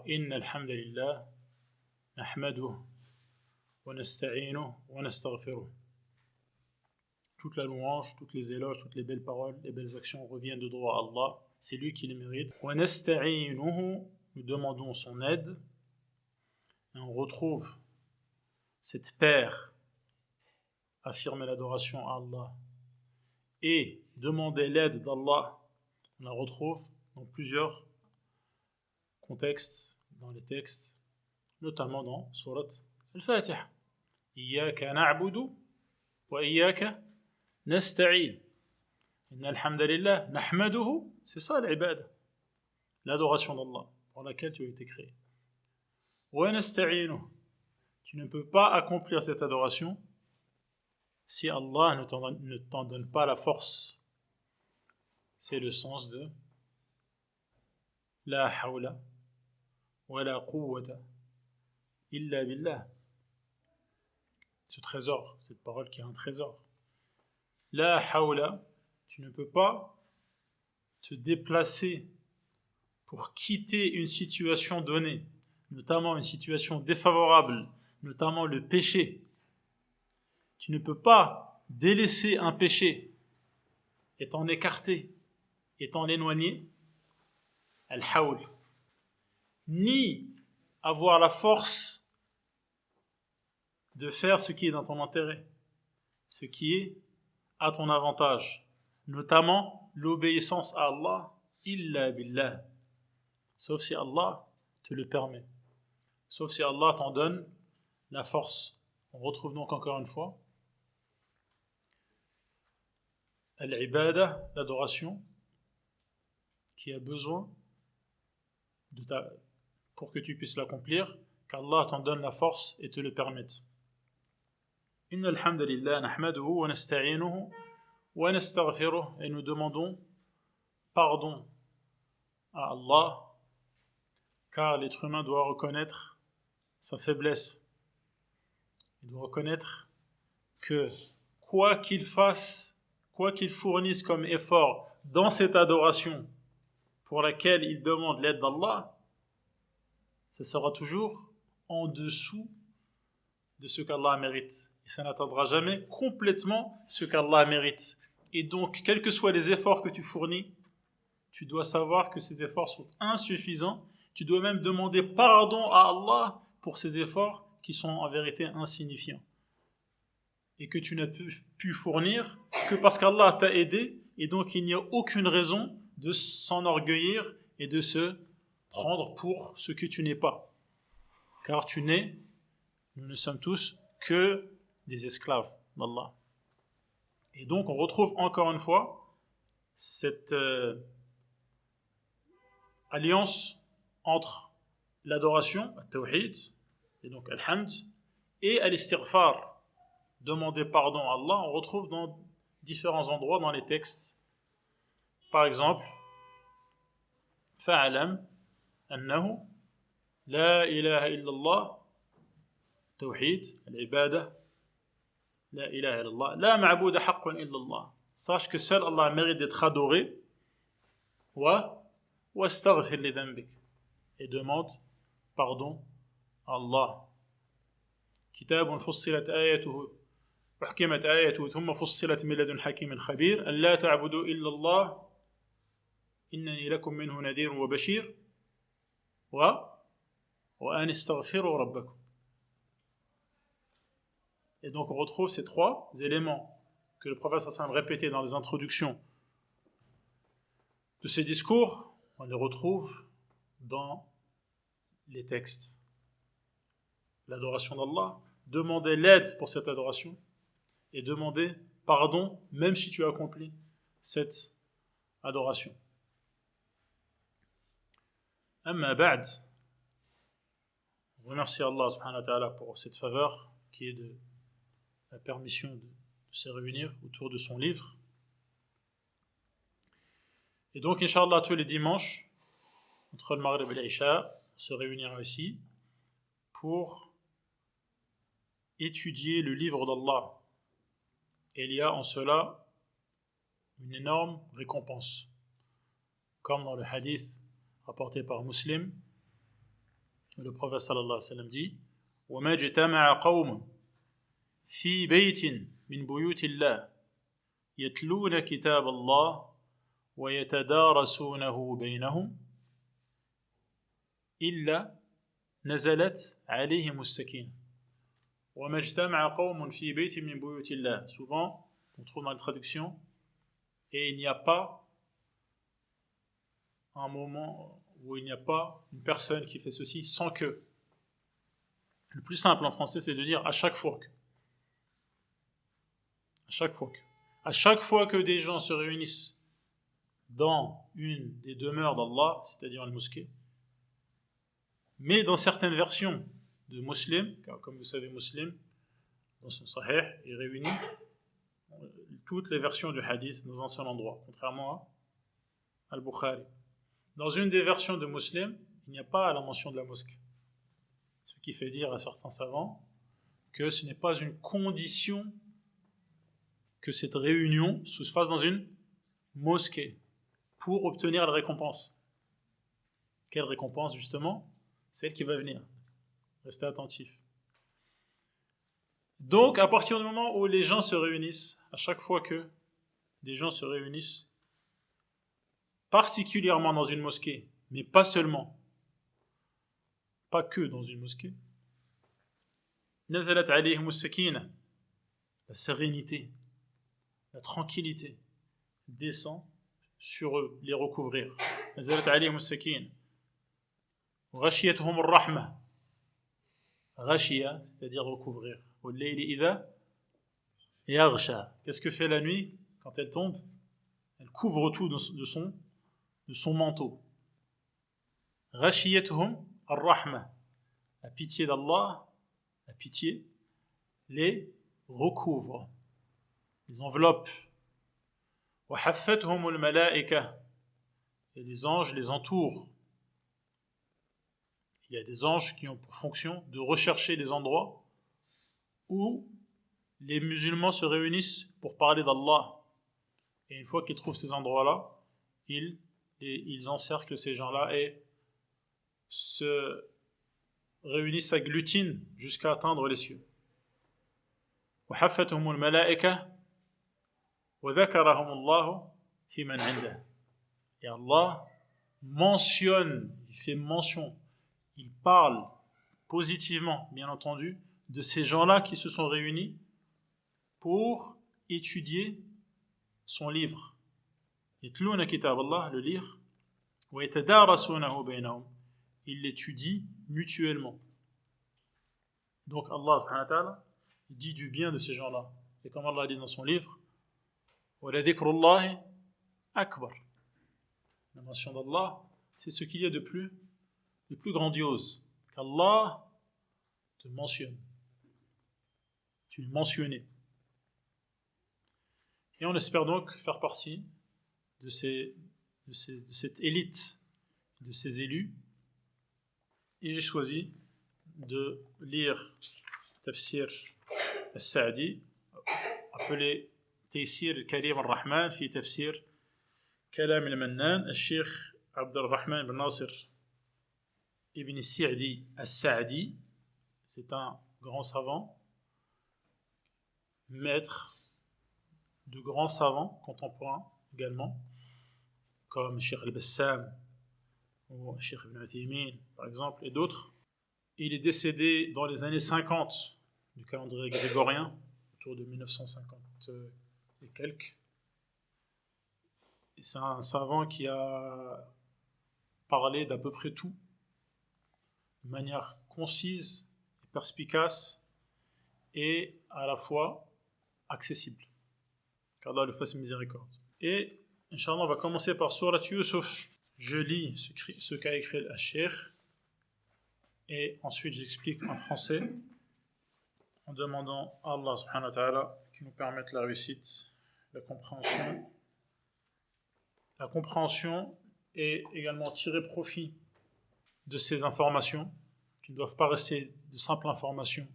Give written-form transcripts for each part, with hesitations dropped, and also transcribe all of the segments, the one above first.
إن الحمد لله نحمده ونستعينه ونستغفره. Toute la louange, toutes les éloges, toutes les belles paroles, les belles actions reviennent de droit à Allah. C'est lui qui les mérite. وَنَسْتَعِينُهُ, nous demandons son aide. Et on retrouve cette paire, affirmer l'adoration à Allah et demander l'aide d'Allah. On la retrouve dans plusieurs contextes, dans les textes, notamment dans Surat Al-Fatiha. إِيَّاكَ نَعْبُدُ وَإِيَّاكَ نَسْتَعِينُ. Inna alhamdulillah, nahmaduhu, c'est ça l'ibad, l'adoration d'Allah pour laquelle tu as été créé. Wa nasta'inu, tu ne peux pas accomplir cette adoration si Allah ne t'en donne pas la force. C'est le sens de la hawla wa la quwwata illa billah. Ce trésor, cette parole qui est un trésor. La hawla, tu ne peux pas te déplacer pour quitter une situation donnée, notamment une situation défavorable, notamment le péché. Tu ne peux pas délaisser un péché et t'en écarter et t'en éloigner, al-hawl, ni avoir la force de faire ce qui est dans ton intérêt, ce qui est à ton avantage, notamment l'obéissance à Allah, illa billah, sauf si Allah te le permet, sauf si Allah t'en donne la force. On retrouve donc encore une fois al-ibada, l'adoration, qui a besoin pour que tu puisses l'accomplir, qu'Allah t'en donne la force et te le permette. Inna alhamdulillah nahmaduhu wa nasta'inuhu wa nastaghfiruh, et nous demandons pardon à Allah, car l'être humain doit reconnaître sa faiblesse. Il doit reconnaître que quoi qu'il fasse, quoi qu'il fournisse comme effort dans cette adoration pour laquelle il demande l'aide d'Allah, ça sera toujours en dessous de ce qu'Allah mérite. Et ça n'atteindra jamais complètement ce qu'Allah mérite. Et donc, quels que soient les efforts que tu fournis, tu dois savoir que ces efforts sont insuffisants. Tu dois même demander pardon à Allah pour ces efforts qui sont en vérité insignifiants. Et que tu n'as pu fournir que parce qu'Allah t'a aidé. Et donc, il n'y a aucune raison de s'enorgueillir et de se prendre pour ce que tu n'es pas. Car nous ne sommes tous que des esclaves d'Allah. Et donc, on retrouve encore une fois cette alliance entre l'adoration, al-tawhid, et donc al-hamd, et al-istighfar, demander pardon à Allah. On retrouve dans différents endroits dans les textes. Par exemple, fa'alam annahu la ilaha illallah, tawhid, al-ibada, la ilaha illallah, la ma'bouda haqqun illallah. Sache que seul Allah mérite d'être adoré. واستغفر لذنبك, et demande pardon à Allah. كتاب فصلت آياته وحكمت آياته ثم فصلت من لدن حكيم خبير ألا تعبدوا إلا الله إنني لكم منه نذير وبشير وأن استغفروا ربكم. Et donc on retrouve ces trois éléments que le prophète sallallahu alayhi wa sallam répétait dans les introductions de ses discours. On les retrouve dans les textes. L'adoration d'Allah, demander l'aide pour cette adoration et demander pardon même si tu as accompli cette adoration. Amma ba'd, on remercie Allah subhanahu wa ta'ala pour cette faveur qui est de la permission de se réunir autour de son livre. Et donc, Inch'Allah, tous les dimanches, entre le Maghrib et l'Isha, on se réunira ici pour étudier le livre d'Allah. Et il y a en cela une énorme récompense. Comme dans le hadith rapporté par Muslim, Le prophète sallallahu alayhi wa sallam dit وَمَا اجْتَمَعَ قَوْمٌ فِي بَيْتٍ مِنْ بُيُوتِ اللَّهِ يَتْلُونَ كِتَابَ اللَّهِ وَيَتَدَارَسُونَهُ بَيْنَهُمْ إِلَّا نَزَلَتْ عَلَيْهِمُ السَّكِينَةُ وَمَا اجْتَمَعَ قَوْمٌ فِي بَيْتٍ مِنْ بُيُوتِ اللَّهِ. Souvent, on trouve dans la traduction, et il n'y a pas un moment où il n'y a pas une personne qui fait ceci sans que. Le plus simple en français, c'est de dire à chaque fois que. À chaque fois que. À chaque fois que des gens se réunissent dans une des demeures d'Allah, c'est-à-dire une mosquée, mais dans certaines versions de Muslim, car comme vous savez, Muslim, dans son Sahih, il réunit toutes les versions du hadith dans un seul endroit, contrairement à Al-Bukhari. Dans une des versions de Muslim, il n'y a pas la mention de la mosquée. Ce qui fait dire à certains savants que ce n'est pas une condition que cette réunion se fasse dans une mosquée pour obtenir la récompense. Quelle récompense, justement? Celle qui va venir. Restez attentifs. Donc, à partir du moment où les gens se réunissent, à chaque fois que des gens se réunissent, particulièrement dans une mosquée, mais pas seulement, pas que dans une mosquée, nazalat alayhim as-sakina, la sérénité, la tranquillité descend sur eux, les recouvrir. Nazalat alayhim as-sakina, ghashiyatuhum ar-rahma, ghashiya, c'est-à-dire recouvrir. Wal-layli idha yaghsha. Qu'est-ce que fait la nuit quand elle tombe? Elle couvre tout de son manteau. Ghashiyatuhum ar-rahma, la pitié d'Allah, la pitié les recouvre, les enveloppe. Wa haffatuhum al-malaika, et les anges les entourent. Il y a des anges qui ont pour fonction de rechercher des endroits où les musulmans se réunissent pour parler d'Allah. Et une fois qu'ils trouvent ces endroits-là, ils encerclent ces gens-là et se réunissent, s'agglutinent jusqu'à atteindre les cieux. وحفتهم الملائكة وذكرهم الله في من عنده. Et Allah mentionne, il fait mention, il parle positivement, bien entendu, de ces gens-là qui se sont réunis pour étudier son livre. يتلون كتاب الله, le livre, ويتدارسونه بينهم, ils l'étudient mutuellement. Donc Allah subhanahu wa ta'ala dit du bien de ces gens-là. Et comme Allah dit dans son livre, وَلَذِكْرُ اللَّهِ أَكْبَرُ. La mention d'Allah, c'est ce qu'il y a de plus grandiose. Qu'Allah te mentionne. Tu es mentionné. Et on espère donc faire partie de cette élite, de ces élus. Et j'ai choisi de lire Tafsir al-Sa'di, appelé Taysir al-Karim al-Rahman, fi Tafsir Kalam al-Mannan, al-Sheikh Abd al-Rahman ibn Nasir ibn Sa'di al-Sa'di. C'est un grand savant, maître de grands savants contemporains également, comme Cheikh al-Bassam ou Cheikh Ibn Uthaymin par exemple, et d'autres. Il est décédé dans les années 50 du calendrier grégorien, autour de 1950 et quelques. Et c'est un savant qui a parlé d'à peu près tout, de manière concise, et perspicace, et à la fois accessible. Qu'Allah le fasse miséricorde. Et, Inch'Allah, on va commencer par Surat Yusuf. Je lis ce qu'a écrit le Cheikh, et ensuite j'explique en français, en demandant à Allah subhanahu wa ta'ala qui nous permette la réussite, la compréhension et également tirer profit de ces informations qui ne doivent pas rester de simples informations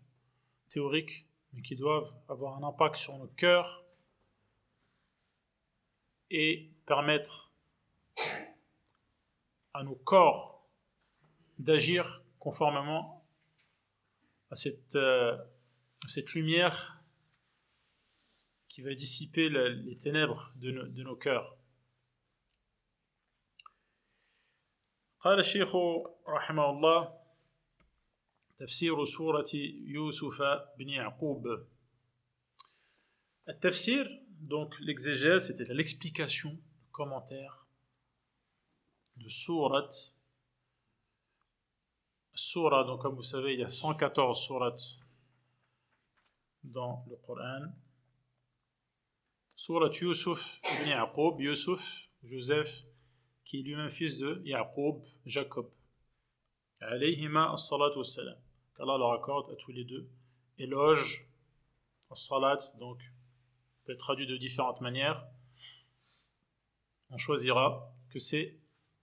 théoriques, mais qui doivent avoir un impact sur nos cœurs et permettre à nos corps d'agir conformément à cette lumière qui va dissiper les ténèbres de nos cœurs. قال الشيخ رحمه الله تفسير سورة يوسف بن يعقوب. التفسير, donc l'exégèse, c'était l'explication, le commentaire de sourate. Surah, donc comme vous savez, il y a 114 sourates dans le Coran. Surat Yusuf ibn Yaqub, Yusuf, Joseph, qui est lui-même fils de Yaqub, Jacob. Alayhima as-salatu was-salam. Qu'Allah leur accorde à tous les deux éloge, as-salat, donc peut être traduit de différentes manières. On choisira que c'est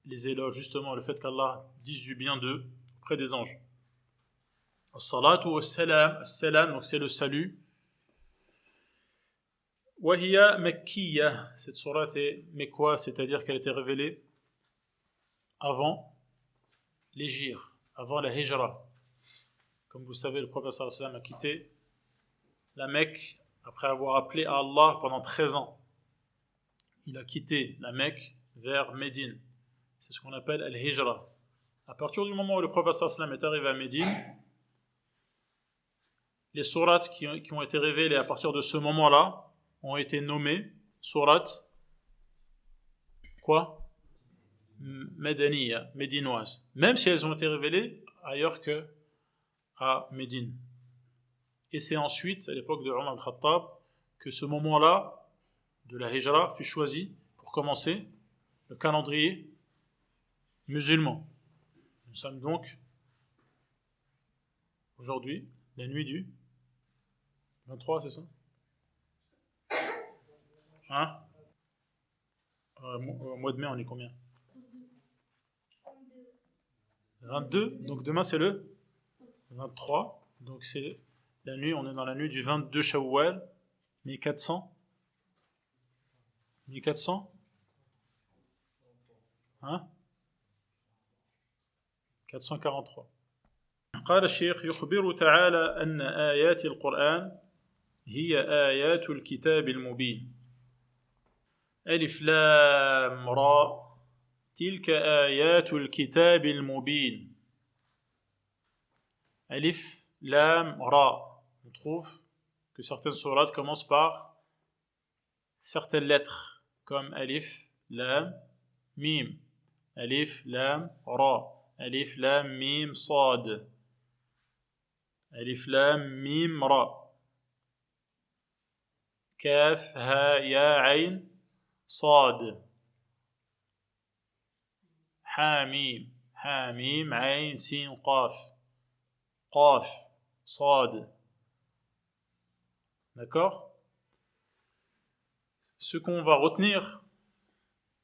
les éloges, justement, le fait qu'Allah dise du bien d'eux auprès des anges. As-salatu was-salam, as-salam, donc c'est le salut. Wahiya Makkiya, cette sourate est mekwa, c'est-à-dire qu'elle a été révélée avant l'hégire, avant la hijra. Comme vous savez, le prophète sallallahu alayhi wa sallam a quitté la Mecque après avoir appelé à Allah pendant 13 ans. Il a quitté la Mecque vers Médine. C'est ce qu'on appelle al-hijra. À partir du moment où le prophète sallallahu alayhi wa sallam est arrivé à Médine, les sourates qui ont été révélées à partir de ce moment-là ont été nommées sourates quoi? Médaniya, médinoises, même si elles ont été révélées ailleurs que à Médine. Et c'est ensuite, à l'époque de Omar al-Khattab, que ce moment-là de la hijra fut choisi pour commencer le calendrier musulman. Nous sommes donc aujourd'hui la nuit du 23, c'est ça? Hein? Au mois de mai, on est combien? 22. Donc demain, c'est le 23. Donc c'est la nuit, on est dans la nuit du 22 Shawwal, 1400. 1400? Hein? 443. قال الشيخ يخبر تعالى أن آيات القرآن هي آيات الكتاب المبين. ألف لام را تلك آيات الكتاب المبين. Alif, Lam, Ra. On trouve que certaines sourates commencent par certaines lettres, comme Alif, Lam, Mim. Alif, Lam, Ra. Alif, Lam, Mim, Sad. Alif, Lam, Mim, Ra. Kaf, Ha, Ya, Ain, Sad. Hamim, Hamim, Ain, Sin, Qaf. Qaf, Sad. D'accord? Ce qu'on va retenir,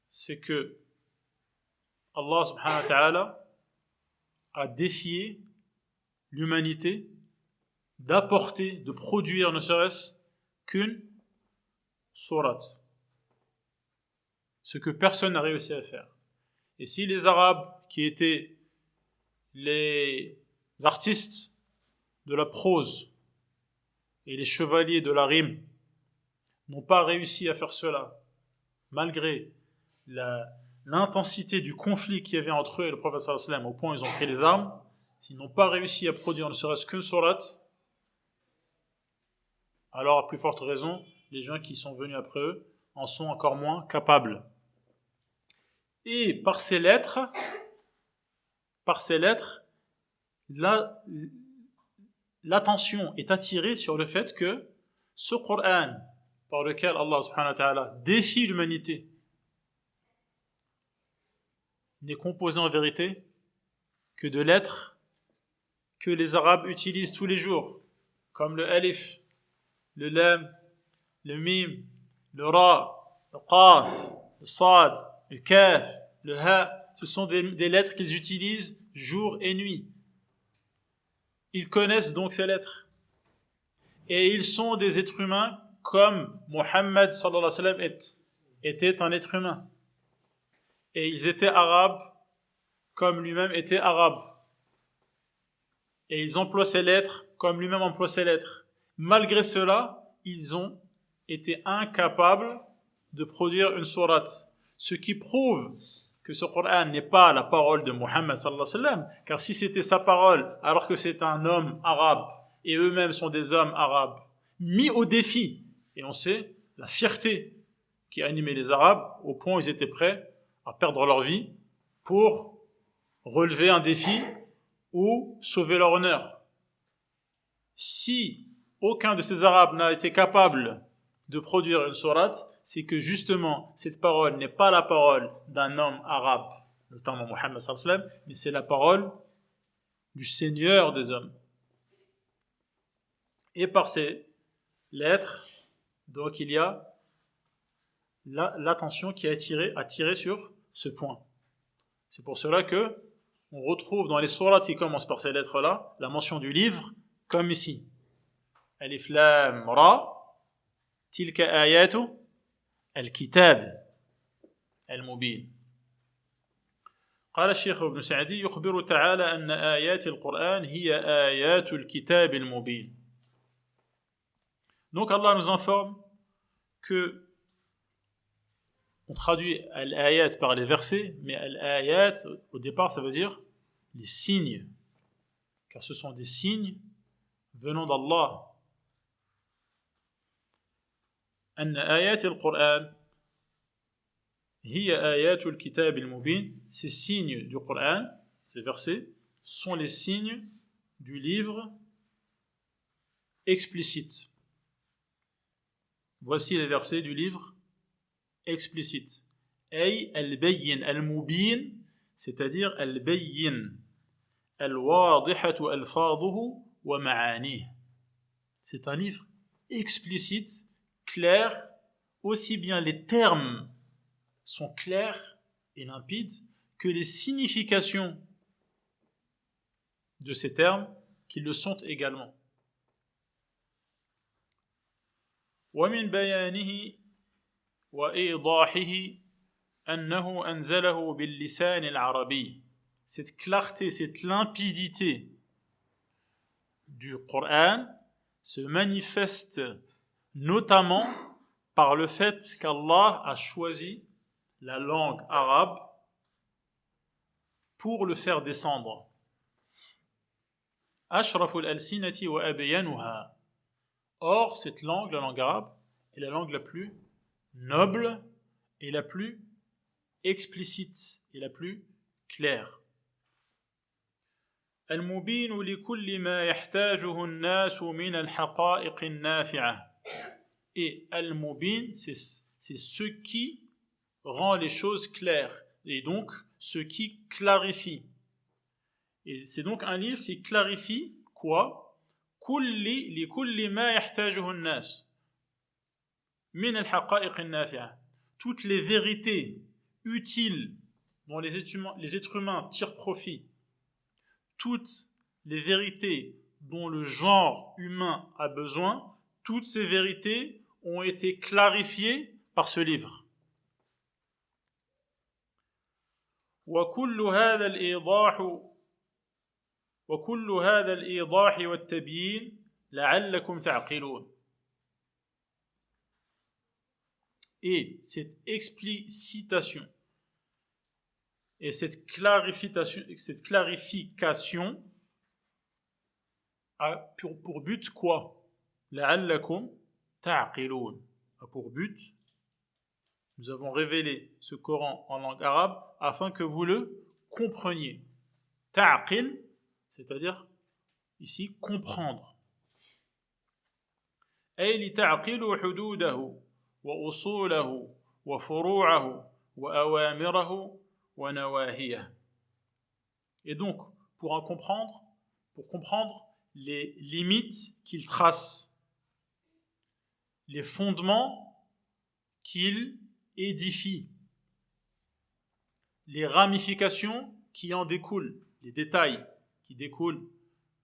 c'est que Allah subhanahu wa ta'ala a défié l'humanité d'apporter, de produire ne serait-ce qu'une sourate. Ce que personne n'a réussi à faire. Et si les Arabes, qui étaient les artistes de la prose et les chevaliers de la rime, n'ont pas réussi à faire cela, malgré l'intensité du conflit qu'il y avait entre eux et le prophète sallallahu alayhi wa sallam, au point où ils ont pris les armes, s'ils n'ont pas réussi à produire ne serait-ce qu'une sourate, alors à plus forte raison, les gens qui sont venus après eux en sont encore moins capables. Et par ces lettres, l'attention est attirée sur le fait que ce Coran, par lequel Allah subhanahu wa ta'ala défie l'humanité, n'est composé en vérité que de lettres que les Arabes utilisent tous les jours, comme le Alif, le Lam, le Mim, le Ra, le Qaf, le Sad, le Kaf, le Ha. Ce sont des lettres qu'ils utilisent jour et nuit. Ils connaissent donc ces lettres. Et ils sont des êtres humains comme Muhammad sallallahu alayhi wa sallam était un être humain. Et ils étaient arabes comme lui-même était arabe. et ils emploient ces lettres comme lui-même emploie ces lettres. Malgré cela, ils ont été incapables de produire une sourate. Ce qui prouve que ce Coran n'est pas la parole de Muhammad sallallahu alayhi wa sallam, car si c'était sa parole, alors que c'est un homme arabe, et eux-mêmes sont des hommes arabes, mis au défi, et on sait la fierté qui animait les Arabes, au point où ils étaient prêts à perdre leur vie pour relever un défi ou sauver leur honneur. Si aucun de ces Arabes n'a été capable de produire une sourate, c'est que justement, cette parole n'est pas la parole d'un homme arabe, notamment Muhammad sallallahu alayhi wa sallam, mais c'est la parole du Seigneur des hommes. Et par ces lettres, donc il y a l'attention qui est attirée sur ce point. C'est pour cela que on retrouve dans les sourates qui commencent par ces lettres-là la mention du livre, comme ici. Alif Lam Ra, tilka ayatu al-kitab al-mubin. قال الشيخ ابن سعدي يخبر تعالى أن آيات القرآن هي آيات الكتاب المبين. Donc Allah nous informe que on traduit al-ayat par les versets, mais al-ayat au départ ça veut dire les signes, car ce sont des signes venant d'Allah. أن آيات القرآن هي آيات الكتاب المبين. Ces signes du Coran, ces versets, sont les signes du livre explicite. Voici les versets du livre explicite. أي البين المبين, c'est-à-dire البين الواضحة ألفاظه ومعانيه. C'est un livre explicite, clair, aussi bien les termes sont clairs et limpides que les significations de ces termes qui le sont également. ومن بيانه وإيضاحه أنه أنزله باللسان العربي. Cette clarté, cette limpidité du Coran se manifeste notamment par le fait qu'Allah a choisi la langue arabe pour le faire descendre. أشرف الألسنة وأبينها. Or, cette langue, la langue arabe, est la langue la plus noble et la plus explicite et la plus claire. المبين لكل ما يحتاجه الناس من الحقائق النافعة. Et al-mubin, c'est ce qui rend les choses claires, et donc ce qui clarifie. Et c'est donc un livre qui clarifie quoi? لكل ما يحتاجه الناس من الحقائق النافعة. Toutes les vérités utiles dont les êtres humains tirent profit, toutes les vérités dont le genre humain a besoin, toutes ces vérités ont été clarifiées par ce livre. وكل هذا الإيضاح والتبيين لعلكم تعقلون. Et cette explicitation et cette clarification a pour but quoi? لعلكم تعقلون. A pour but, nous avons révélé ce Coran en langue arabe afin que vous le compreniez. Ta'qil, c'est-à-dire ici comprendre. أي لتعقلوا حدوده وأصوله وفروعه وأوامره ونواهيه. Et donc, pour comprendre les limites qu'il trace, les fondements qu'il édifie, les ramifications qui en découlent, les détails qui découlent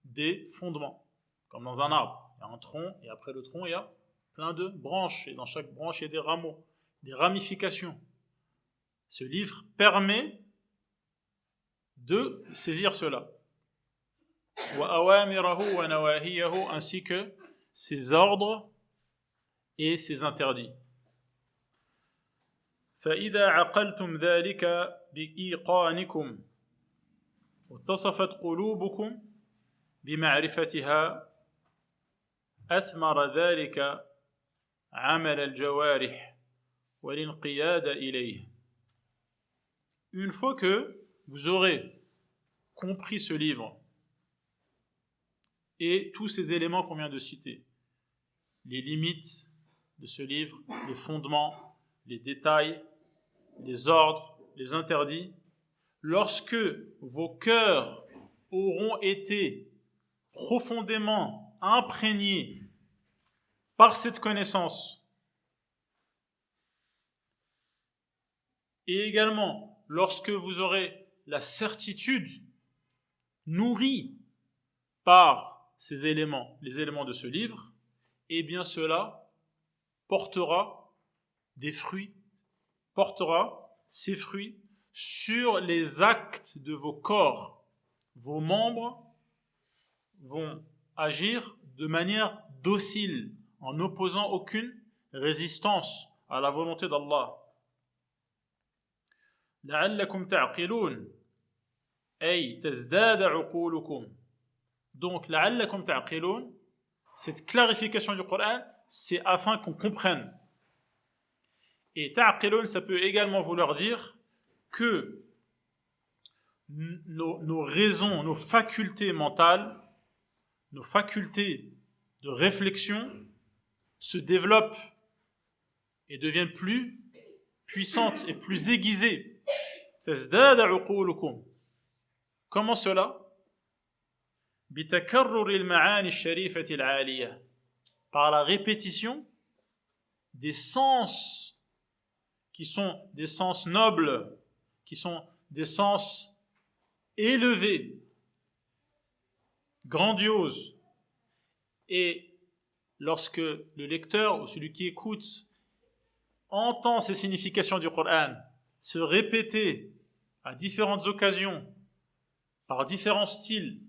des fondements, comme dans un arbre. Il y a un tronc, et après le tronc, il y a plein de branches, et dans chaque branche, il y a des rameaux, des ramifications. Ce livre permet de saisir cela. وأوامره ونواهيه ainsi que ses ordres et ses interdits. فإذا عقلتم ذلك بإيقانكم واتصفت قلوبكم بمعرفتها أثمر ذلك عمل الجوارح والانقياد إليه. Une fois que vous aurez compris ce livre et tous ces éléments qu'on vient de citer, les limites de ce livre, les fondements, les détails, les ordres, les interdits, lorsque vos cœurs auront été profondément imprégnés par cette connaissance, et également lorsque vous aurez la certitude nourrie par ces éléments, les éléments de ce livre, eh bien cela portera des fruits, portera ses fruits sur les actes de vos corps. Vos membres vont agir de manière docile, en n'opposant aucune résistance à la volonté d'Allah. لعلكم تعقلون أي تزداد عقولكم. Donc لعلكم تعقلون, cette clarification du Coran, c'est afin qu'on comprenne. Et ta'qilun, ça peut également vouloir dire que nos raisons, nos facultés mentales, nos facultés de réflexion se développent et deviennent plus puissantes et plus aiguisées. تزداد عقولكم. Comment cela? بتكرر المعاني الشريفة العالية. Par la répétition des sens qui sont des sens nobles, qui sont des sens élevés, grandioses. Et lorsque le lecteur ou celui qui écoute entend ces significations du Coran se répéter à différentes occasions, par différents styles,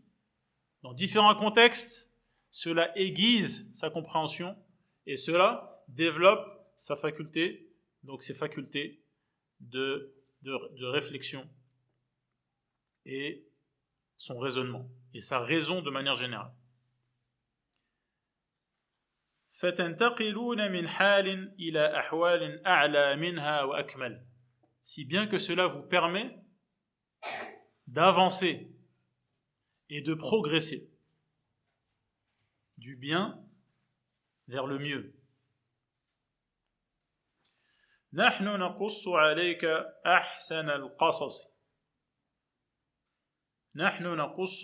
dans différents contextes, cela aiguise sa compréhension et cela développe sa faculté, donc ses facultés de réflexion et son raisonnement et sa raison de manière générale. فَتَنْتَقِلُونَ مِنْ حَالٍ إِلَى أَحْوَالٍ أَعْلَى مِنْهَا وَأَكْمَلٍ. Si bien que cela vous permet d'avancer et de progresser du bien vers le mieux. نحن نقص عليك أحسن القصص. نحن نقص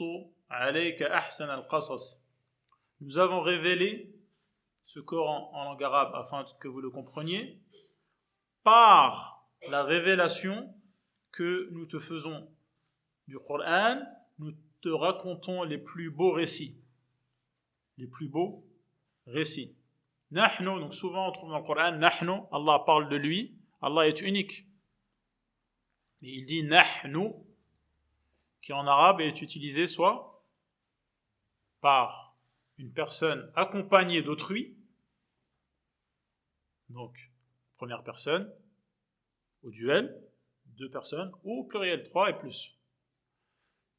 عليك أحسن القصص. Nous avons révélé ce Coran en langue arabe afin que vous le compreniez par la révélation que nous te faisons du Coran, nous te racontons les plus beaux récits. Les plus beaux récits. Nahnu, donc souvent on trouve dans le Coran, Nahnu, Allah parle de lui, Allah est unique. Et il dit Nahnu, qui en arabe est utilisé soit par une personne accompagnée d'autrui, donc première personne, au duel, deux personnes, ou au pluriel, trois et plus.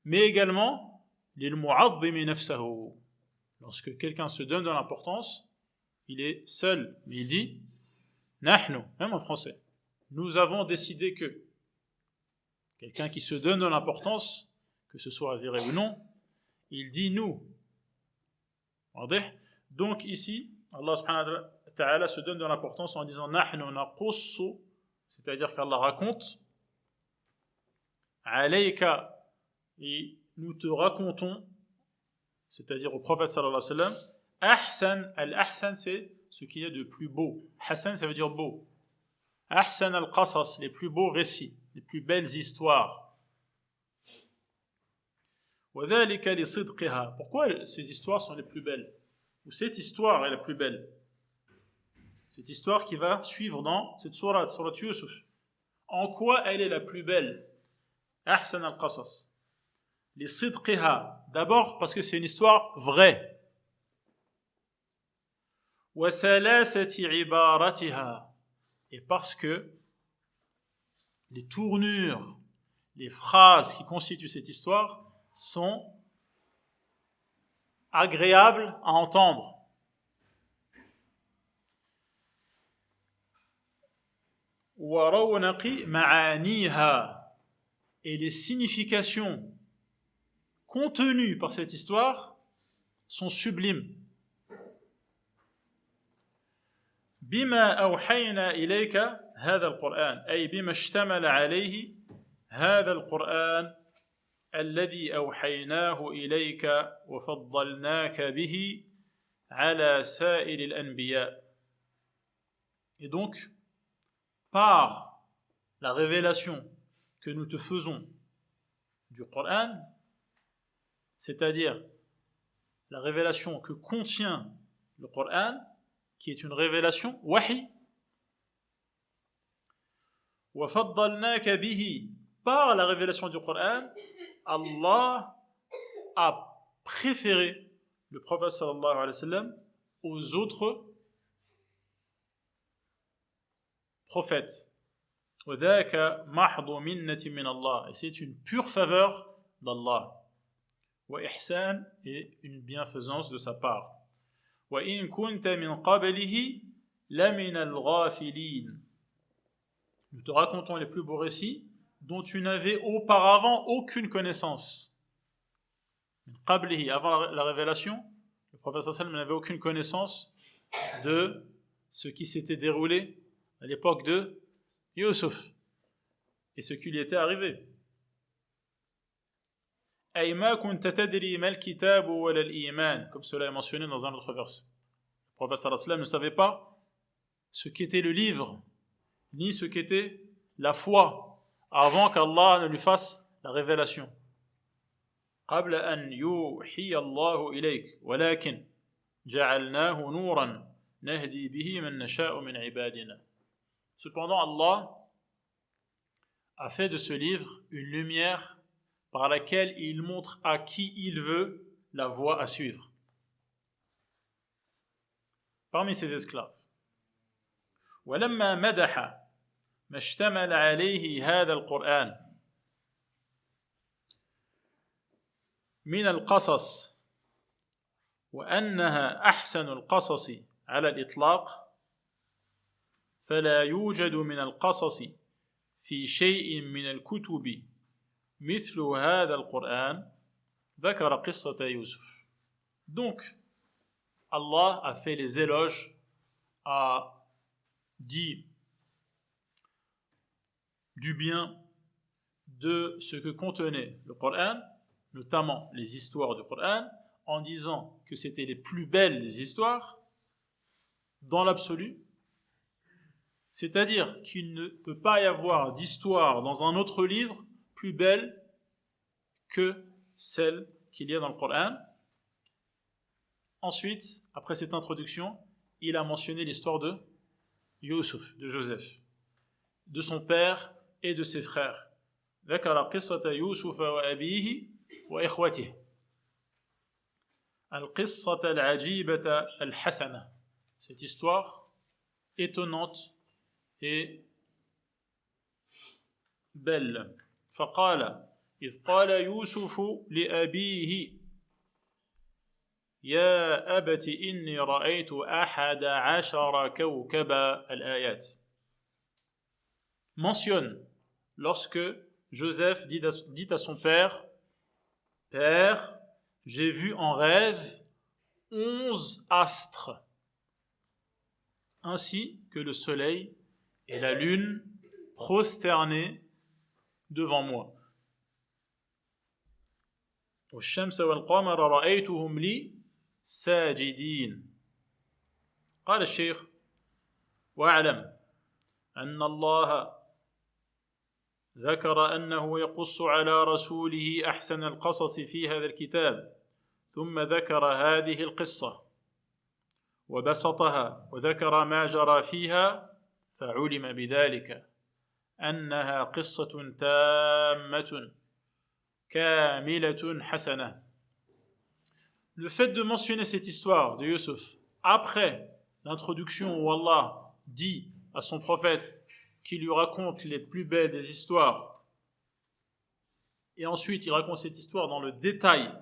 Mais également, lil mu'azzimi nafsahu. Lorsque quelqu'un se donne de l'importance, il est seul, mais il dit nahnu, même en français. Nous avons décidé que quelqu'un qui se donne de l'importance, que ce soit avéré ou non, il dit nous. Donc ici, Allah subhanahu wa ta'ala se donne de l'importance en disant nahnu naqussu, c'est-à-dire qu'Allah raconte alayka, et nous te racontons, c'est-à-dire au prophète sallallahu alayhi wa sallam, ahsan, al-ahsan c'est ce qu'il y a de plus beau. Hassan ça veut dire beau. Ahsan al-qasas, les plus beaux récits, les plus belles histoires. وذلك لصدقها. Pourquoi ces histoires sont les plus belles? Ou cette histoire est la plus belle? Cette histoire qui va suivre dans cette sourate Yusuf. En quoi elle est la plus belle? Ahsan al-qasas. لصدقها, d'abord parce que c'est une histoire vraie, وسلاسة عبارتها, et parce que les tournures, les phrases qui constituent cette histoire sont agréables à entendre. وَرَوْنَقِ مَعَانِيهَا, et les significations contenues par cette histoire sont sublimes. بما أوحينا إليك هذا القرآن, أي بما اشتمل عليه هذا القرآن الذي أوحيناه إليك وفضلناك به على سائر الأنبياء. Et donc, par la révélation que nous te faisons du Coran, c'est-à-dire la révélation que contient le Coran, qui est une révélation wahi, وَفَضَّلْنَاكَ بِهِ, par la révélation du Coran, Allah a préféré le prophète sallallahu alayhi wa sallam aux autres prophètes. وَذَاكَ مَحْضُ مِنَّةٍ مِّنَ اللَّهِ, et c'est une pure faveur d'Allah. وَإِحْسَانٍ, et une bienfaisance de sa part. وَإِن كُنْتَ مِنْ قَبْلِهِ لَمِنَ الْغَافِلِينَ, nous te racontons les plus beaux récits dont tu n'avais auparavant aucune connaissance. قَبْلِهِ, avant la révélation, le prophète sallallahu alayhi wa sallam n'avait aucune connaissance de ce qui s'était déroulé à l'époque de Yusuf et ce qui lui était arrivé. أي ما كنت تدري ما الكتاب ولا الإيمان, comme cela est mentionné dans un autre verset. Le prophète sallallahu alayhi wa sallam ne savait pas ce qu'était le livre ni ce qu'était la foi avant qu'Allah ne lui fasse la révélation. قبل أن يوحي الله إليك ولكن جعلناه نورا نهدي به من نشاء من عبادنا. Cependant, Allah a fait de ce livre une lumière par laquelle il montre à qui il veut la voie à suivre. Parmi ses esclaves. ولما مدح ما اشتمل عليه هذا القرآن من القصص وأنها أحسن القصص على الإطلاق فلا يوجد من القصص في شيء من الكتب مثل هذا القرآن ذكر قصة يوسف. Donc, Allah a fait les éloges, a dit du bien de ce que contenait le Coran, notamment les histoires du Coran, en disant que c'était les plus belles des histoires dans l'absolu, c'est-à-dire qu'il ne peut pas y avoir d'histoire dans un autre livre plus belle que celle qu'il y a dans le Coran. Ensuite, après cette introduction, il a mentionné l'histoire de Yusuf, de Joseph, de son père et de ses frères. ذكر قصة يوسف وأبيه وإخوته. القصة العجيبة الحسنة. Cette histoire étonnante et belle. فقال إذ قال يوسف لأبيه يا أبت إني رأيت 11 كوكبا الآيات. Mentionne lorsque Joseph dit à son père: Père, j'ai vu en rêve 11 astres, ainsi que le soleil et la lune prosternés devant moi. والشمس والقمر رأيتهم لي ساجدين. قال الشيخ: واعلم أن الله ذكر أنه يقص على رسوله أحسن القصص في هذا الكتاب، ثم ذكر هذه القصة وبسطها وذكر ما جرى فيها، فعلم بذلك أنها قصة تامة كاملة حسنة. Le fait de mentionner cette histoire de Yusuf après l'introduction où Allah dit à son prophète qu'il lui raconte les plus belles des histoires, et ensuite il raconte cette histoire dans le détail,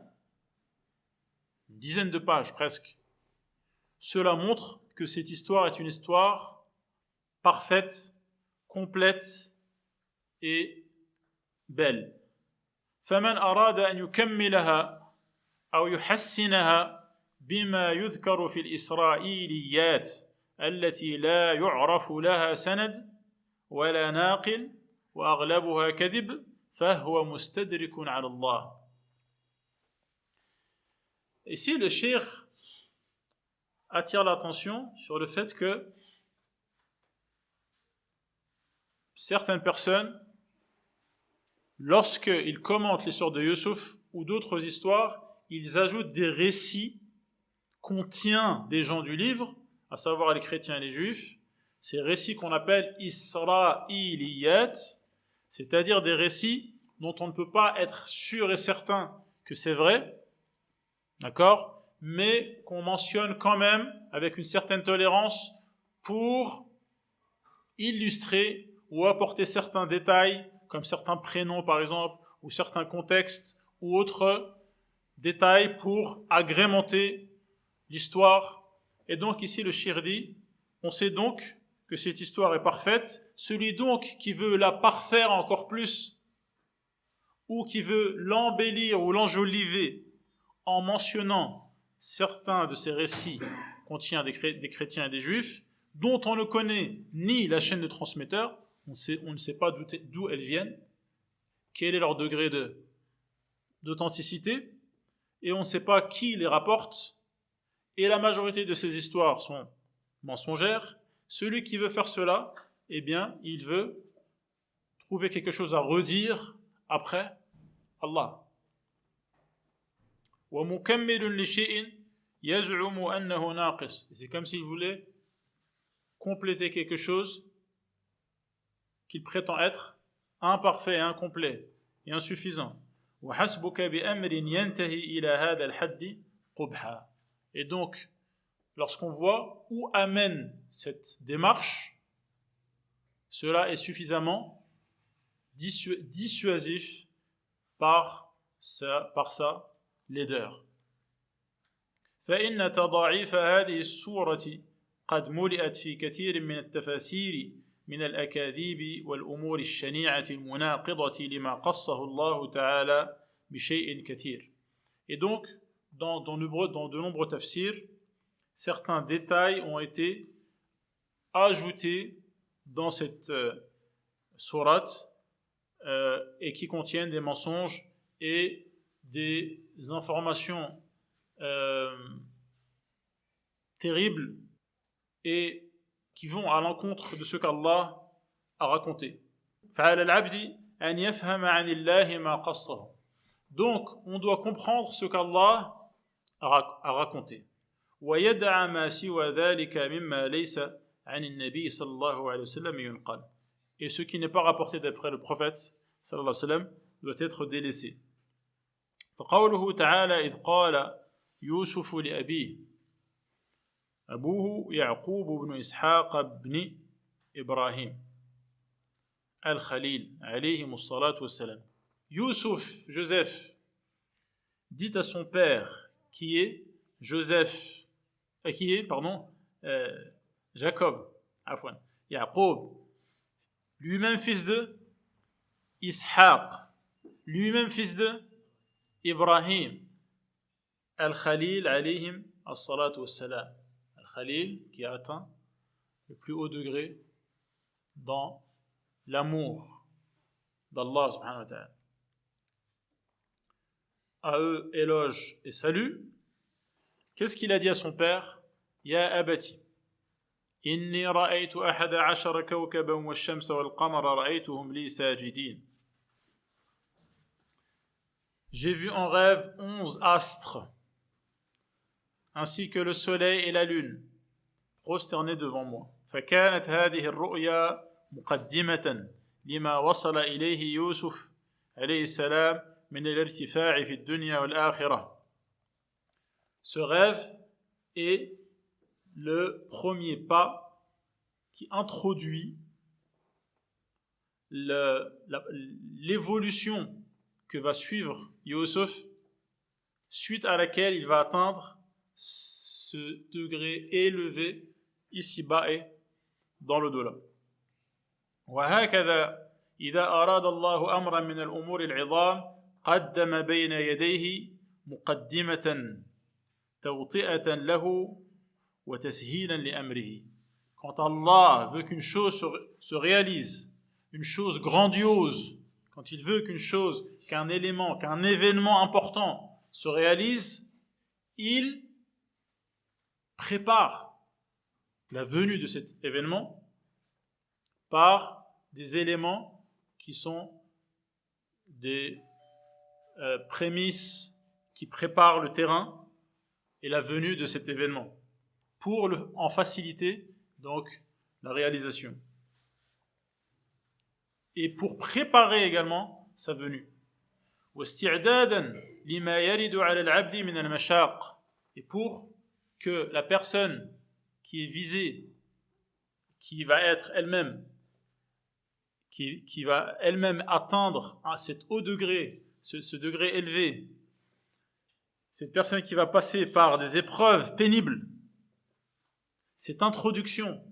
une dizaine de pages presque, cela montre que cette histoire est une histoire parfaite, complète et belle. فمن أراد أن يكملها أو يحسنها بما يذكر في الإسرائيليات التي لا يعرف لها سند ولا ناقل وأغلبها كذب فهو مستدرك على الله. Ici, le cheikh attire l'attention sur le fait que certaines personnes, lorsqu'ils commentent l'histoire de Yusuf ou d'autres histoires, ils ajoutent des récits qu'on tient des gens du livre, à savoir les chrétiens et les juifs, ces récits qu'on appelle Isra'iliyat, c'est-à-dire des récits dont on ne peut pas être sûr et certain que c'est vrai, d'accord, mais qu'on mentionne quand même avec une certaine tolérance pour illustrer ou apporter certains détails, comme certains prénoms par exemple, ou certains contextes, ou autres détails pour agrémenter l'histoire. Et donc ici le cheikh dit, on sait donc que cette histoire est parfaite. Celui donc qui veut la parfaire encore plus, ou qui veut l'embellir ou l'enjoliver en mentionnant certains de ces récits qu'on tient des chrétiens et des juifs, dont on ne connaît ni la chaîne de transmetteurs, on ne sait pas d'où elles viennent, quel est leur degré d'authenticité, et on ne sait pas qui les rapporte, et la majorité de ces histoires sont mensongères. Celui qui veut faire cela, eh bien, il veut trouver quelque chose à redire après Allah. C'est comme s'il voulait compléter quelque chose qu'il prétend être imparfait et incomplet et insuffisant. Et donc, lorsqu'on voit où amène cette démarche, cela est suffisamment dissuasif par sa laideur. فإن تضاعيف هذه السورة قد ملئت في كثير من التفاسير من الأكاذيب والأمور الشنيعة المناقضة لما قصه الله تعالى بشيء كثير. Et donc, dans de nombreux tafsirs, certains détails ont été ajoutés dans cette sourate et qui contiennent des mensonges et des informations terribles et qui vont à l'encontre de ce qu'Allah a raconté. فعلى العبد أن يفهم عن الله ما قصه. Donc, on doit comprendre ce qu'Allah a raconté. ويدع ما سوى ذلك مما ليس عن النبي صلى الله عليه وسلم ينقل. Et ce qui n'est pas rapporté d'après le prophète صلى الله عليه وسلم doit être délaissé. فقوله تعالى إذ قال يوسف لأبيه أبوه يعقوب بن إسحاق بن إبراهيم الخليل عليهم الصلاة والسلام. Youssouf, Joseph, dit à son père qui est Jacob, Yaqub, lui-même fils de Ishaq, lui-même fils de Ibrahim, Al-Khalil alayhim as-salatu was-salam. Al-Khalil qui a atteint le plus haut degré dans l'amour d'Allah subhanahu wa ta'ala. À eux, éloge et salut. Qu'est-ce qu'il a dit à son père? Ya abati, inni ra'aytu ahada ashara kawkaban wash-shamsa wal-qamara ra'aytuhum li sajidin. J'ai vu en rêve 11 astres, ainsi que le soleil et la lune, prosternés devant moi. فكانت هذه الرؤيا مقدمة لما وصل إليه يوسف عليه السلام من الارتفاع في الدنيا والآخرة. Ce rêve est le premier pas qui introduit l'évolution que va suivre Yusuf, suite à laquelle il va atteindre ce degré élevé ici-bas et dans l'au-delà. وهكذا إذا أراد الله أمرا من الأمور العظام قدم بين يديه مقدمة توطئة له وتسهيلا لأمره. Quand Allah veut qu'une chose se réalise, une chose grandiose, quand il veut qu'un élément, qu'un événement important se réalise, il prépare la venue de cet événement par des éléments qui sont des prémices qui préparent le terrain et la venue de cet événement pour en faciliter donc la réalisation et pour préparer également sa venue. واستعدادا لما يرد على العبد من المشاق, et pour que la personne qui est visée, qui va être elle-même, qui va elle-même atteindre à cet haut degré, ce degré élevé, cette personne qui va passer par des épreuves pénibles, cette introduction,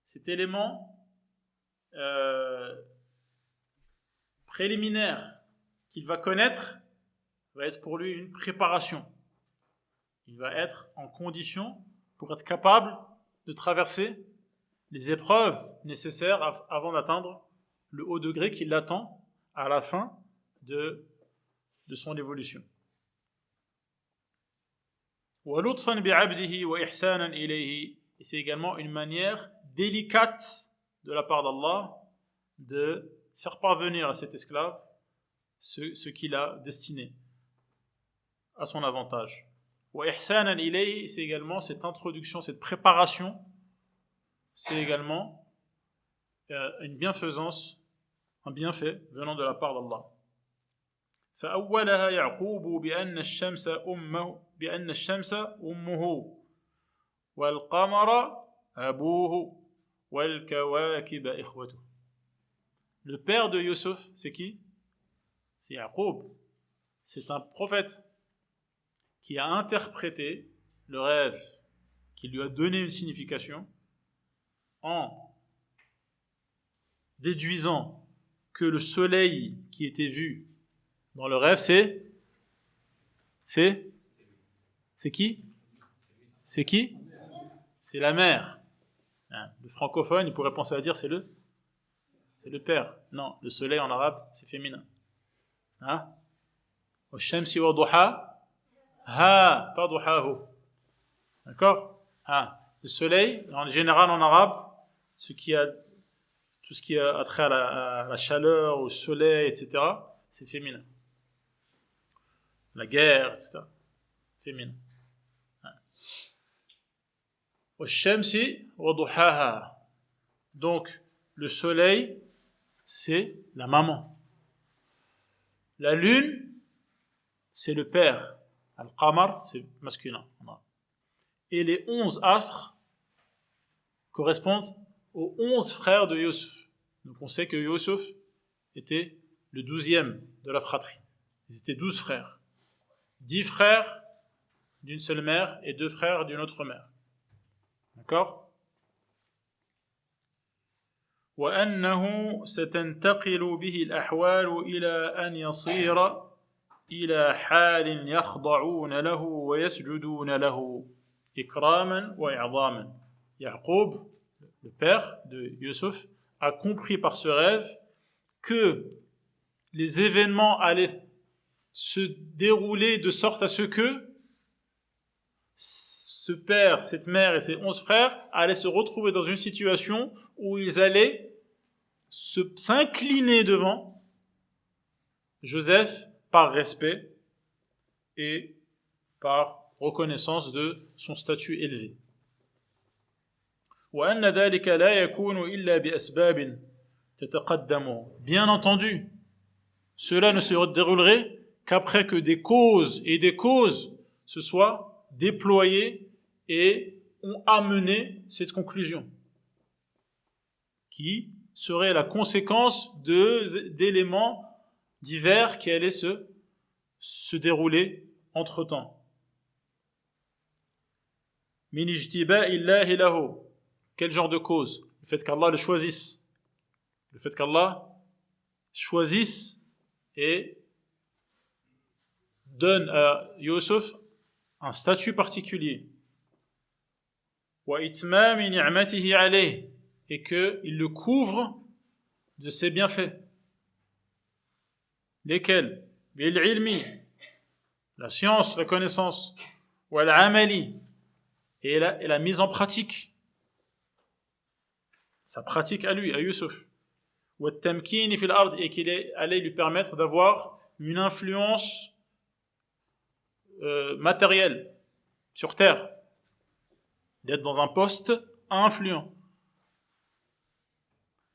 cet élément préliminaire qu'il va connaître, va être pour lui une préparation. Il va être en condition pour être capable de traverser les épreuves nécessaires avant d'atteindre le haut degré qui l'attend à la fin de son évolution. وَلُطْفًا بِعَبْدِهِ وَإِحْسَانًا إِلَيْهِ, et c'est également une manière délicate de la part d'Allah de faire parvenir à cet esclave ce qu'il a destiné à son avantage. وَإِحْسَانًا إِلَيْهِ, c'est également cette introduction, cette préparation, c'est également une bienfaisance, un bienfait venant de la part d'Allah. فأولها يعقوب بأن الشمس أمه والقمر أبوه والكواكب إخوته. Le père de Yusuf, c'est qui? C'est Yaqub. C'est un prophète qui a interprété le rêve, qui lui a donné une signification en déduisant que le soleil qui était vu dans le rêve, c'est qui? C'est qui? C'est la mère. Le francophone, il pourrait penser à dire c'est le père. Non, le soleil en arabe, c'est féminin. Washamsi wa duha, ha, pas duhahu. D'accord? Le soleil, en général en arabe, tout ce qui a trait à la chaleur, au soleil, etc., c'est féminin. La guerre, etc. Féminin. Washamsi wa duhaha. Donc, le soleil, c'est la maman. La lune, c'est le père. Al-Qamar, c'est masculin. Et les 11 astres correspondent aux 11 frères de Yusuf. Donc on sait que Yusuf était le 12e de la fratrie. Ils étaient 12 frères. 10 frères d'une seule mère et 2 frères d'une autre mère. D'accord? وأنه ستنتقل به الأحوال إلى أن يصير إلى حال يخضعون له ويسجدون له إكراما وإعظاما. Yaqub, le père de Yusuf, a compris par ce rêve que les événements allaient se dérouler de sorte à ce que ce père, cette mère et ses 11 frères allaient se retrouver dans une situation où ils allaient s'incliner devant Joseph par respect et par reconnaissance de son statut élevé. وأن ذلك لا يكون إلا بأسباب تتقدم. Bien entendu, cela ne se déroulerait qu'après que des causes et des causes se soient déployées et ont amené cette conclusion, qui serait la conséquence d'éléments divers qui allaient se dérouler entre-temps. Min ijtiba'illahi lahu. Quel genre de cause? Le fait qu'Allah le choisisse. Le fait qu'Allah choisisse et donne à Yusuf un statut particulier. Wa itmami ni'matihi alayh. Et qu'il le couvre de ses bienfaits. Lesquels? Bil ilmi, la science, la connaissance. Wal amali, et la mise en pratique. Sa pratique à lui, à Yusuf. Wa tamkini fil ard, et qu'il allait lui permettre d'avoir une influence matérielle sur terre. D'être dans un poste influent.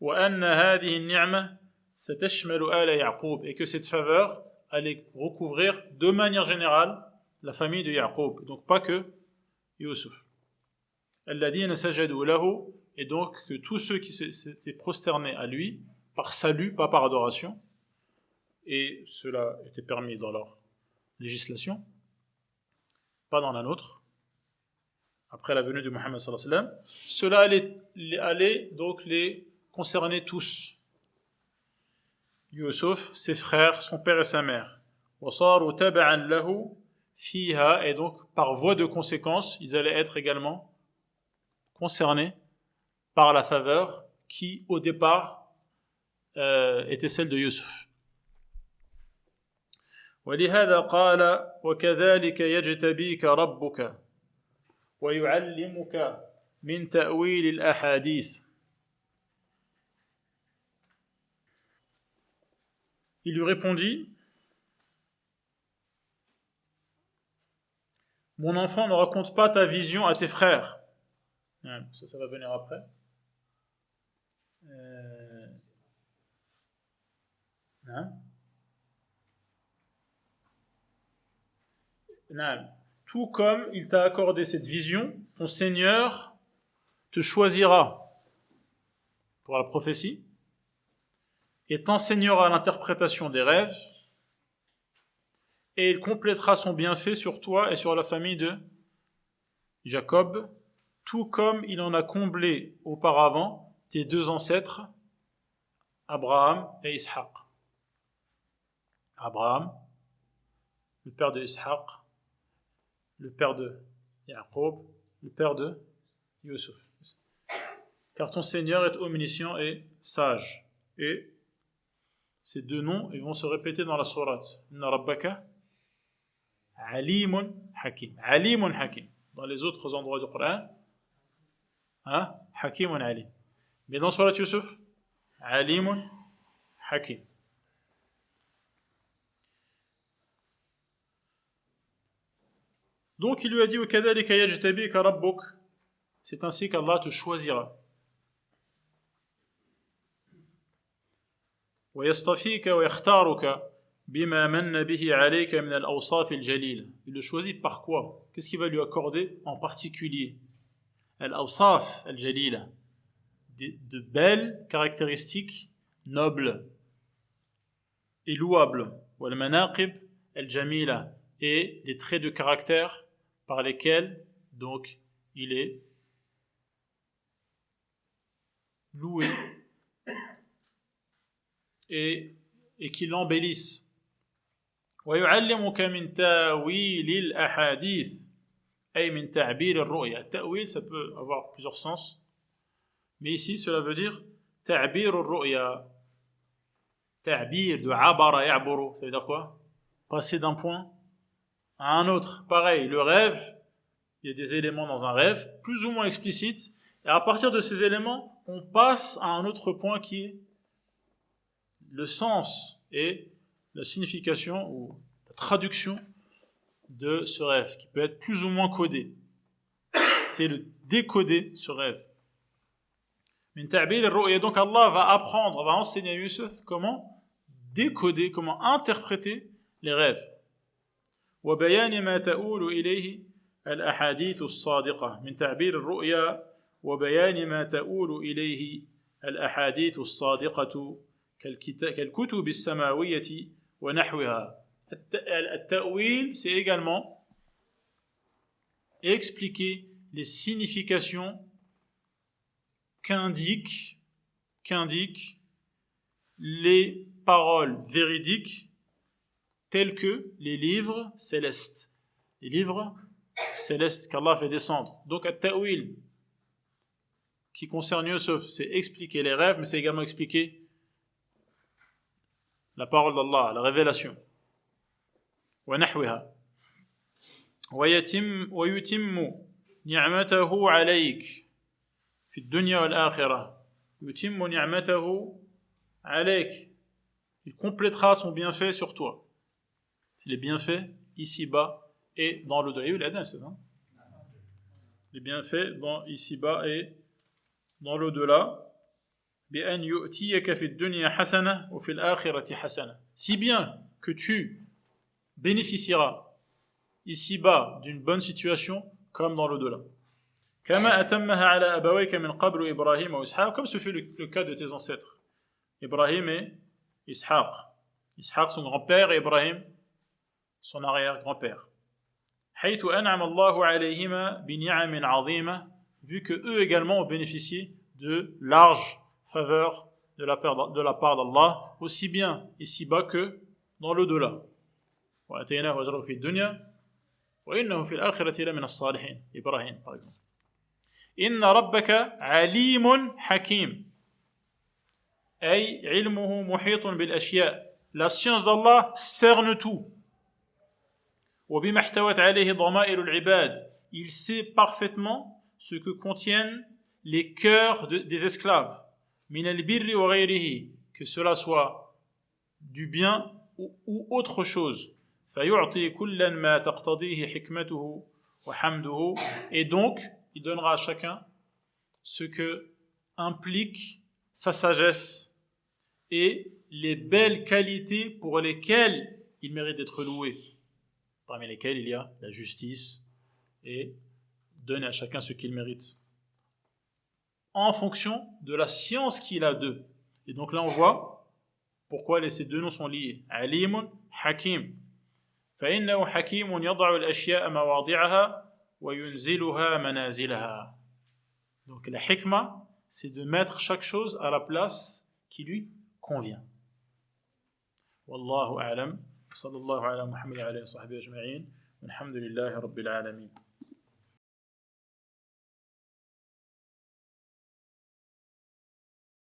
وأن هذه النعمة ستشمل آل يعقوب, et que cette faveur allait recouvrir de manière générale la famille de Yaqub, donc pas que Yusuf. الذين سجدوا له, et donc que tous ceux qui s'étaient prosternés à lui par salut, pas par adoration, et cela était permis dans leur législation, pas dans la nôtre, après la venue de Muhammad sallallahu alayhi wa sallam, cela allait donc les concerner tous. Yusuf, ses frères, son père et sa mère. وَصَارُوا تَبَعًا لَهُ فِيهَا, et donc par voie de conséquence, ils allaient être également concernés par la faveur qui, au départ, était celle de Yusuf. وَلِهَذَا قَالَ وَكَذَلِكَ يَجْتَبِيكَ رَبُّكَ وَيُعَلِّمُكَ مِنْ تَأْوِيلِ الْأَحَادِيثِ. Il lui répondit: mon enfant, ne raconte pas ta vision à tes frères. Ça va venir après. Tout comme il t'a accordé cette vision, ton Seigneur te choisira pour la prophétie et t'enseignera l'interprétation des rêves, et il complétera son bienfait sur toi et sur la famille de Jacob, tout comme il en a comblé auparavant tes deux ancêtres, Abraham et Ishaq. Abraham, le père de Ishaq, le père de Jacob, le père de Yusuf. Car ton Seigneur est omniscient et sage. Et ces deux noms, ils vont se répéter dans la sourate. Inna rabbaka alimun hakim. Alimun hakim. Dans les autres endroits du Coran, hakimun alim. Mais dans sourate Yusuf, alimun hakim. Donc il lui a dit: وَكَذَلِكَ يَجْتَبِيكَ رَبُّكَ, c'est ainsi qu'Allah te choisira. وَيَصْطَفِيكَ وَيَخْتَارُكَ بِمَا مَنَّ بِهِ عَلَيْكَ مِنَ الْأَوْصَافِ الْجَلِيلَ. Il le choisit par quoi? Qu'est-ce qu'il va lui accorder en particulier? Al-Awsaf al-Jalila, de belles caractéristiques nobles et louables. Wal-Manaqib al-Jamila, et les traits de caractère par lesquels donc il est loué et qui l'embellissent. وَيُعَلِّمُكَ مِنْ تَأْوِيلِ الْأَحَادِيثِ أي من تعبير الرؤيا. Ta'wil, ça peut avoir plusieurs sens, mais ici cela veut dire تعبير الرؤيا. تعبير de عبر يعبر, ça veut dire quoi? Passer d'un point à un autre. Pareil, le rêve, il y a des éléments dans un rêve plus ou moins explicites, et à partir de ces éléments, on passe à un autre point qui est le sens et la signification ou la traduction de ce rêve, qui peut être plus ou moins codé. C'est le décoder ce rêve. Min ta'bil al-ru'ya, donc Allah va apprendre, va enseigner à Yusuf comment décoder, comment interpréter les rêves. وبيان ما تؤول إليه الأحاديث الصادقة من تعبير الرؤيا وبيان ما تؤول إليه الأحاديث الصادقة كالكتب السماوية ونحوها. التأويل, c'est également expliquer les significations qu'indiquent les paroles véridiques tels que les livres célestes. Les livres célestes qu'Allah fait descendre. Donc, at-ta'wil, qui concerne Yusuf, c'est expliquer les rêves, mais c'est également expliquer la parole d'Allah, la révélation. وَنَحْوِهَا وَيُتِمُّ نِعْمَتَهُ عَلَيْكَ في الدنيا والآخرة. يُتِمُّ نِعْمَتَهُ عَلَيْكَ. Il complétera son bienfait sur toi. Les bienfaits ici-bas et dans l'au-delà. C'est ça? Les bienfaits ici-bas et dans l'au-delà. بأن يؤتيك في الدنيا حسنة وفي الآخرة حسنة. Si bien que tu bénéficieras ici-bas d'une bonne situation comme dans l'au-delà. كما أتمها على أبويك من قبل إبراهيم وإسحاق. Comme ce fut le cas de tes ancêtres, Ibrahim et Ishaq. Ishaq son grand-père et Ibrahim son arrière-grand-père. حيث أنعم الله عليهما بنعم عظيمة, vu que eux également ont bénéficié de larges faveurs de la part d'Allah, aussi bien ici-bas que dans l'au-delà. وآتيناه أجره في الدنيا وإنه في الآخرة لمن الصالحين. Ibrahim par exemple. إن ربك عليم حكيم, أي علمه محيط بالأشياء. La science d'Allah cerne tout. وبما احتوت عليه ضمائر العباد, il sait parfaitement ce que contiennent les cœurs des esclaves. من البر وغيره, que cela soit du bien ou autre chose. فيعطي كلا ما تقتضيه حكمته وحمده, et donc il donnera à chacun ce que implique sa sagesse et les belles qualités pour lesquelles il mérite d'être loué, parmi lesquelles il y a la justice, et donner à chacun ce qu'il mérite en fonction de la science qu'il a d'eux. Et donc là on voit pourquoi ces deux noms sont liés. Alimun, Hakim. فإنه حكيم يضع الأشياء مواضعها وينزلها منازلها. Donc la hikmah, c'est de mettre chaque chose à la place qui lui convient. Wallahu a'lam. صلى الله على محمد وعلى آله وصحبه أجمعين والحمد لله رب العالمين.